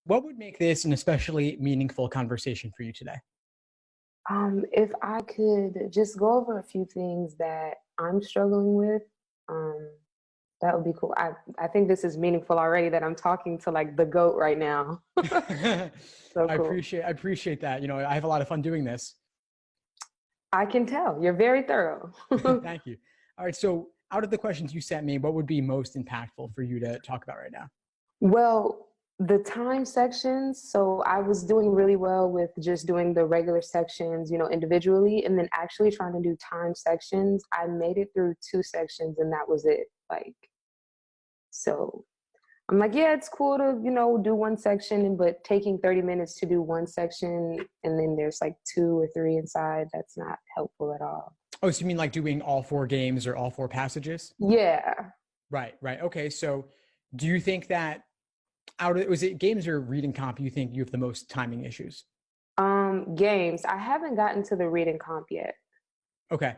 What would make this an especially meaningful conversation for you today? If I could just go over a few things that I'm struggling with, um, that would be cool. I think this is meaningful already that I'm talking to like the GOAT right now. I So cool. appreciate that. I have a lot of fun doing this. I can tell you're very thorough. Thank you. All right. So out of the questions you sent me, what would be most impactful for you to talk about right now? Well, the time sections, so I was doing really well with just doing the regular sections, individually, and then actually trying to do time sections. I made it through two sections and that was it. So I'm like, yeah, it's cool to, do one section, but taking 30 minutes to do one section and then there's like two or three inside, that's not helpful at all. Oh, so you mean like doing all four games or all four passages? Yeah. Right. Okay. So do you think that was it games or reading comp, you think you have the most timing issues? Games. I haven't gotten to the reading comp yet. Okay.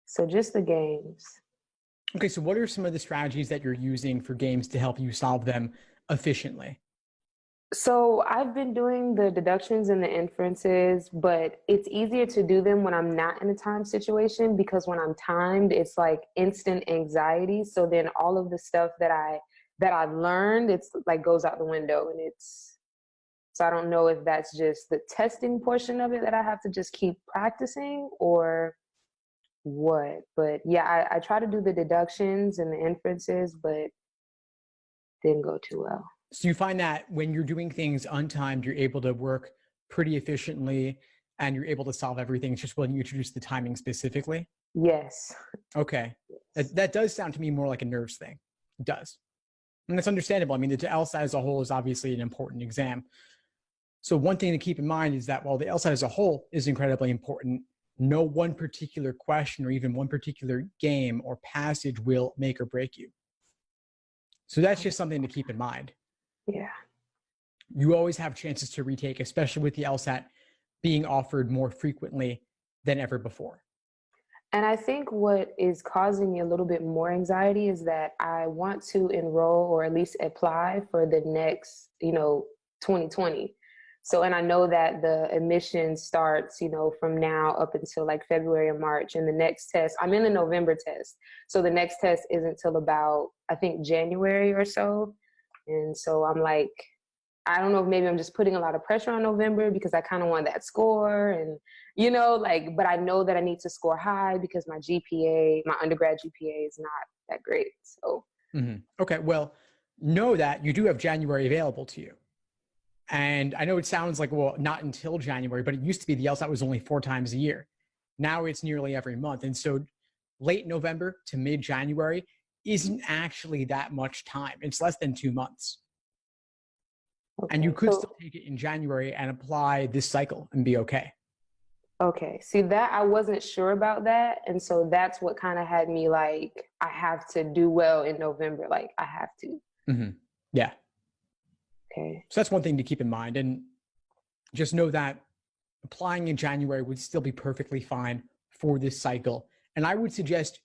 So just the games. Okay. So what are some of the strategies that you're using for games to help you solve them efficiently? So I've been doing the deductions and the inferences, but it's easier to do them when I'm not in a time situation because when I'm timed, it's like instant anxiety. So then all of the stuff that I've learned, it's like goes out the window so I don't know if that's just the testing portion of it that I have to just keep practicing or what. But yeah, I try to do the deductions and the inferences, but didn't go too well. So you find that when you're doing things untimed, you're able to work pretty efficiently and you're able to solve everything. It's just when you introduce the timing specifically. Yes. Okay. That does sound to me more like a nerves thing. It does. And that's understandable. I mean, the LSAT as a whole is obviously an important exam. So one thing to keep in mind is that while the LSAT as a whole is incredibly important, no one particular question or even one particular game or passage will make or break you. So that's just something to keep in mind. Yeah. You always have chances to retake, especially with the LSAT being offered more frequently than ever before. And I think what is causing me a little bit more anxiety is that I want to enroll or at least apply for the next, 2020. So, and I know that the admission starts, from now up until like February or March. And the next test, I'm in the November test. So the next test isn't till about, I think, January or so. And so I'm like, I don't know if maybe I'm just putting a lot of pressure on November because I kind of want that score and, but I know that I need to score high because my undergrad GPA is not that great. So. Okay. Well, know that you do have January available to you. And I know it sounds like, well, not until January, but it used to be the LSAT was only 4 times a year. Now it's nearly every month. And so late November to mid-January isn't actually that much time. It's less than 2 months. Okay, and you could still take it in January and apply this cycle and be okay. Okay. See, that I wasn't sure about that. And so that's what kind of had me like, I have to do well in November. Like I have to. Mm-hmm. Yeah. Okay. So that's one thing to keep in mind. And just know that applying in January would still be perfectly fine for this cycle. And I would suggest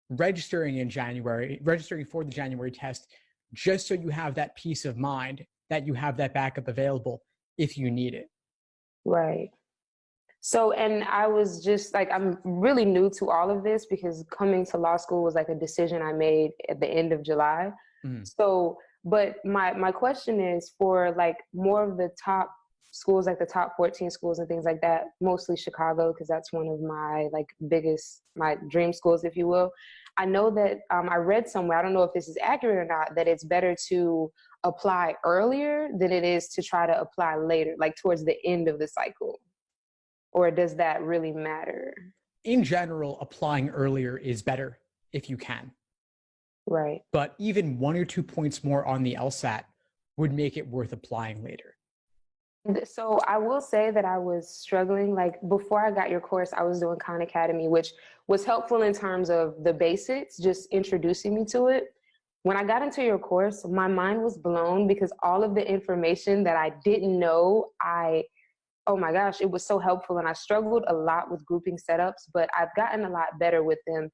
registering for the January test, just so you have that peace of mind that you have that backup available if you need it. Right. So, and I was just like, I'm really new to all of this because coming to law school was like a decision I made at the end of July. Mm-hmm. So, but my question is for like more of the top schools, like the top 14 schools and things like that, mostly Chicago, because that's one of my like my dream schools, if you will. I know that I read somewhere, I don't know if this is accurate or not, that it's better to apply earlier than it is to try to apply later, like towards the end of the cycle. Or does that really matter? In general, applying earlier is better if you can. Right. But even 1 or 2 points more on the LSAT would make it worth applying later. So I will say that I was struggling. Like before I got your course, I was doing Khan Academy, which was helpful in terms of the basics, just introducing me to it. When I got into your course, my mind was blown because all of the information that I didn't know, I oh my gosh, it was so helpful. And I struggled a lot with grouping setups, but I've gotten a lot better with them.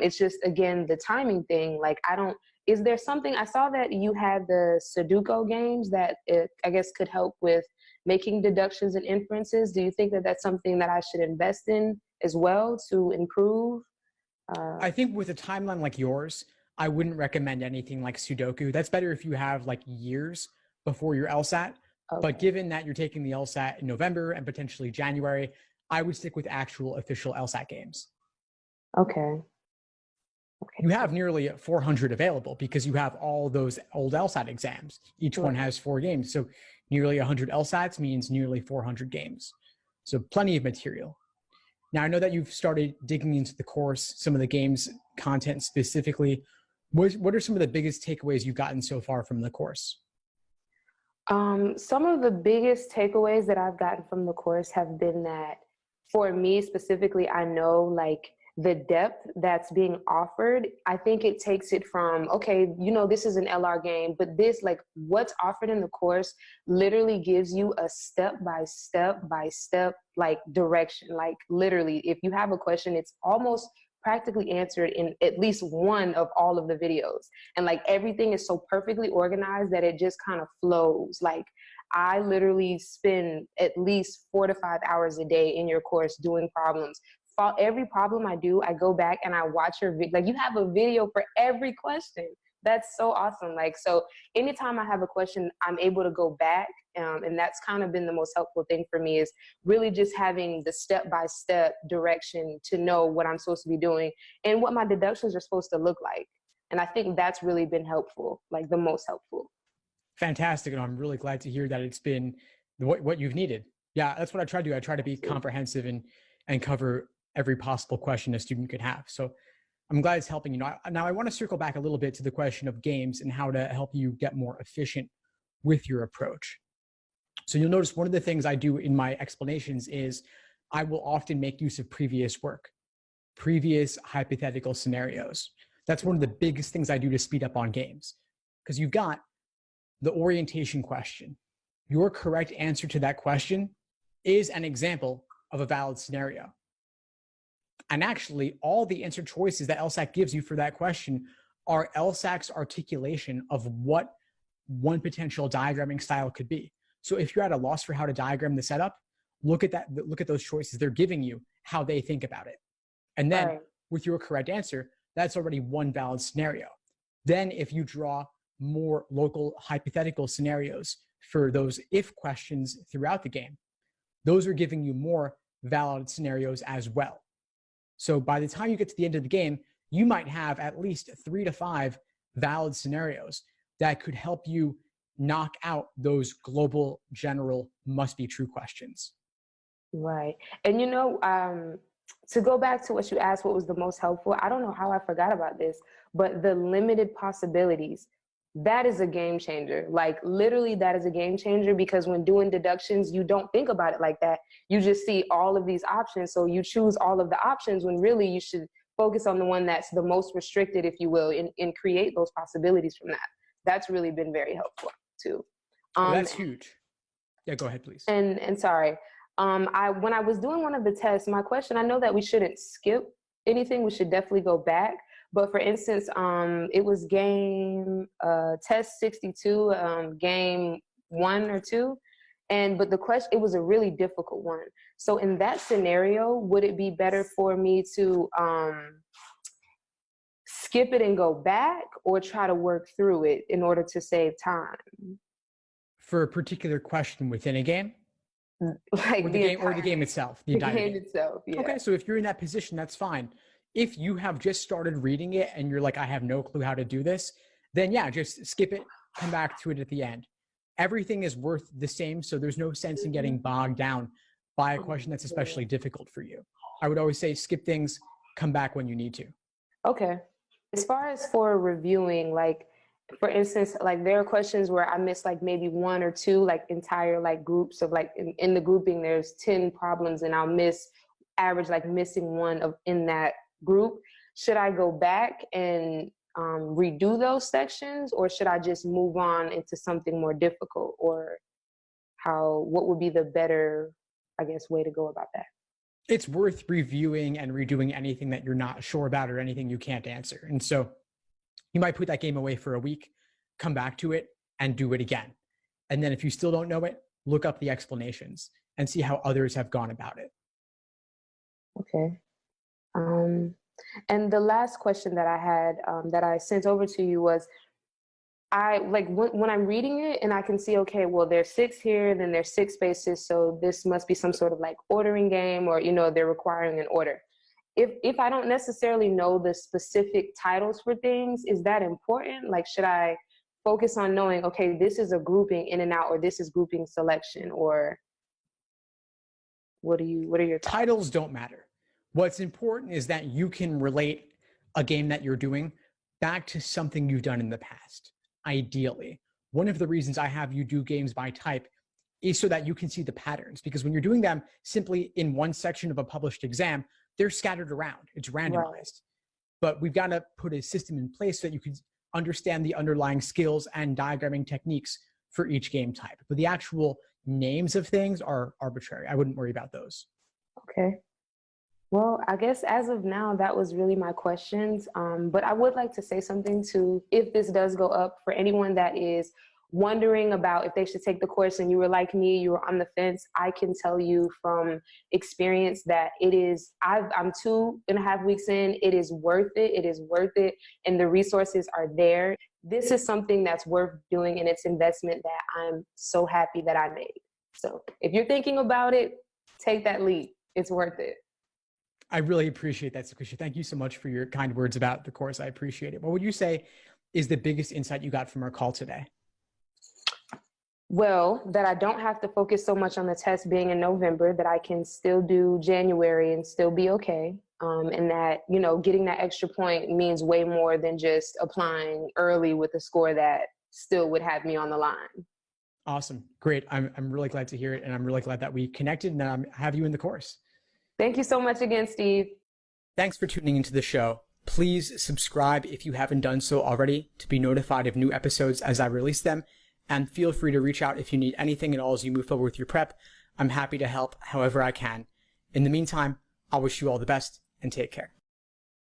It's just, again, the timing thing. Like, is there something, I saw that you had the Sudoku games that I guess could help with making deductions and inferences. Do you think that that's something that I should invest in as well to improve? I think with a timeline like yours, I wouldn't recommend anything like Sudoku. That's better if you have like years before your LSAT. But Okay. given that you're taking the LSAT in November and potentially January, I would stick with actual official LSAT games. Okay. Okay. You have nearly 400 available because you have all those old LSAT exams. Each one Right. has 4 games. So nearly 100 LSATs means nearly 400 games. So plenty of material. Now, I know that you've started digging into the course, some of the games content specifically. What are some of the biggest takeaways you've gotten so far from the course? Some of the biggest takeaways that I've gotten from the course have been that for me specifically, I know like the depth that's being offered. I think it takes it from, okay, this is an LR game, but this, like, what's offered in the course literally gives you a step by step like direction. Like, literally, if you have a question, it's almost practically answered in at least one of all of the videos. And like everything is so perfectly organized that it just kind of flows. Like, I literally spend at least 4 to 5 hours a day in your course doing problems. For every problem I do, I go back and I watch your video. Like, you have a video for every question. That's so awesome. Like, so anytime I have a question, I'm able to go back. And that's kind of been the most helpful thing for me, is really just having the step-by-step direction to know what I'm supposed to be doing and what my deductions are supposed to look like. And I think that's really been helpful, like the most helpful. Fantastic. And I'm really glad to hear that it's been what you've needed. Yeah, that's what I try to do. I try to be Absolutely. comprehensive and cover every possible question a student could have. So I'm glad it's helping you. Now I want to circle back a little bit to the question of games and how to help you get more efficient with your approach. So you'll notice one of the things I do in my explanations is I will often make use of previous work, previous hypothetical scenarios. That's one of the biggest things I do to speed up on games, because you've got the orientation question. Your correct answer to that question is an example of a valid scenario. And actually, all the answer choices that LSAT gives you for that question are LSAT's articulation of what one potential diagramming style could be. So if you're at a loss for how to diagram the setup, look at those choices. They're giving you how they think about it. And then Right. with your correct answer, that's already one valid scenario. Then if you draw more local hypothetical scenarios for those if questions throughout the game, those are giving you more valid scenarios as well. So by the time you get to the end of the game, you might have at least 3 to 5 valid scenarios that could help you knock out those global, general, must be true questions. Right. And to go back to what you asked, what was the most helpful? I don't know how I forgot about this, but the limited possibilities, that is a game changer. Like, literally, that is a game changer, because when doing deductions, you don't think about it like that. You just see all of these options. So you choose all of the options when really you should focus on the one that's the most restricted, if you will, and create those possibilities from that. That's really been very helpful too. Oh, Um, that's huge. Yeah, go ahead, please. and sorry, I when I was doing one of the tests, my question, I know that we shouldn't skip anything. We should definitely go back. But for instance, it was game test 62, game 1 or 2, but the question, it was a really difficult one. So in that scenario, would it be better for me to skip it and go back, or try to work through it in order to save time? For a particular question within a game, Like the or the entire game itself, the the entire game game. itself, yeah. Okay, so if you're in that position, that's fine. If you have just started reading it and you're like, I have no clue how to do this, then yeah, just skip it, come back to it at the end. Everything is worth the same, so there's no sense in getting bogged down by a question that's especially difficult for you. I would always say skip things, come back when you need to. Okay. As far as for reviewing, like, for instance, like there are questions where I miss like maybe 1 or 2, like entire like groups of, like, in the grouping, there's 10 problems and I'll average like missing one of in that group. Should I go back and redo those sections, or should I just move on into something more difficult? Or what would be the better I guess, way to go about that? It's worth reviewing and redoing anything that you're not sure about or anything you can't answer. And so you might put that game away for a week, come back to it, and do it again. And then if you still don't know it, look up the explanations and see how others have gone about it. Okay. And the last question that I had that I sent over to you was, I like when I'm reading it and I can see, okay, well, there's 6 here, then there's 6 spaces, so this must be some sort of like ordering game, or they're requiring an order. If I don't necessarily know the specific titles for things, is that important? Like, should I focus on knowing, okay, this is a grouping in and out, or this is grouping selection, or what are your thoughts? Titles don't matter. What's important is that you can relate a game that you're doing back to something you've done in the past. Ideally, one of the reasons I have you do games by type is so that you can see the patterns, because when you're doing them simply in one section of a published exam, they're scattered around. It's randomized. Right. But we've got to put a system in place so that you can understand the underlying skills and diagramming techniques for each game type. But the actual names of things are arbitrary. I wouldn't worry about those. Okay. Well, I guess as of now, that was really my questions. But I would like to say something too, if this does go up, for anyone that is wondering about if they should take the course and you were like me, you were on the fence, I can tell you from experience that I'm 2.5 weeks in, it is worth it. It is worth it. And the resources are there. This is something that's worth doing, and it's investment that I'm so happy that I made. So if you're thinking about it, take that leap. It's worth it. I really appreciate that, Sakisha. Thank you so much for your kind words about the course. I appreciate it. What would you say is the biggest insight you got from our call today? Well, that I don't have to focus so much on the test being in November, that I can still do January and still be okay. And that, getting that extra point means way more than just applying early with a score that still would have me on the line. Awesome. Great. I'm really glad to hear it. And I'm really glad that we connected and have you in the course. Thank you so much again, Steve. Thanks for tuning into the show. Please subscribe if you haven't done so already to be notified of new episodes as I release them. And feel free to reach out if you need anything at all as you move forward with your prep. I'm happy to help however I can. In the meantime, I'll wish you all the best and take care.